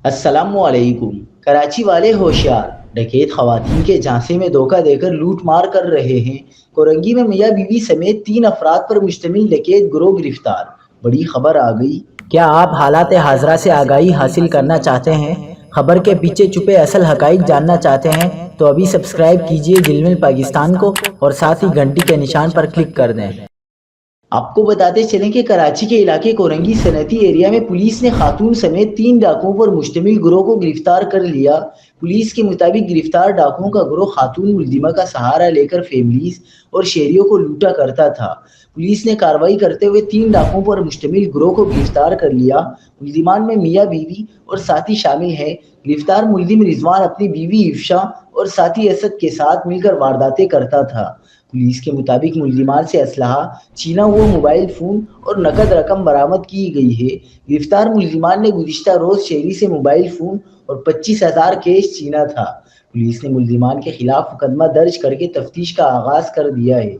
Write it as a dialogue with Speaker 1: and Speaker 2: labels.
Speaker 1: السلام علیکم۔ کراچی والے ہوشیار، ڈکیت خواتین کے جھانسے میں دھوکہ دے کر لوٹ مار کر رہے ہیں۔ کورنگی میں میاں بیوی سمیت 3 افراد پر مشتمل ڈکیت گروہ گرفتار، بڑی خبر آ گئی۔
Speaker 2: کیا آپ حالات حاضرہ سے آگاہی حاصل کرنا چاہتے ہیں؟ خبر کے پیچھے چھپے اصل حقائق جاننا چاہتے ہیں تو ابھی سبسکرائب کیجئے دل مل پاکستان کو اور ساتھ ہی گھنٹی کے نشان پر کلک کر دیں۔
Speaker 1: آپ کو بتاتے چلیں کہ کراچی کے علاقے کورنگی صنعتی ایریا میں پولیس نے خاتون سمیت 3 ڈاکوؤں پر مشتمل گروہ کو گرفتار کر لیا۔ پولیس کے مطابق گرفتار ڈاکوؤں کا گروہ خاتون ملزمہ کا سہارا لے کر فیملیز اور شہریوں کو لوٹا کرتا تھا۔ پولیس نے کارروائی کرتے ہوئے 3 ڈاکوؤں پر مشتمل گروہ کو گرفتار کر لیا۔ ملزمان میں میاں بیوی اور ساتھی شامل ہیں۔ گرفتار ملزم رضوان اپنی بیوی افشا اور ساتھی اسد کے ساتھ مل کر وارداتیں کرتا تھا۔ پولیس کے مطابق ملزمان سے اسلحہ، چھینا ہوا موبائل فون اور نقد رقم برآمد کی گئی ہے۔ گرفتار ملزمان نے گزشتہ روز شہری سے موبائل فون اور 25,000 کیش چھینا تھا۔ پولیس نے ملزمان کے خلاف مقدمہ درج کر کے تفتیش کا آغاز کر دیا ہے۔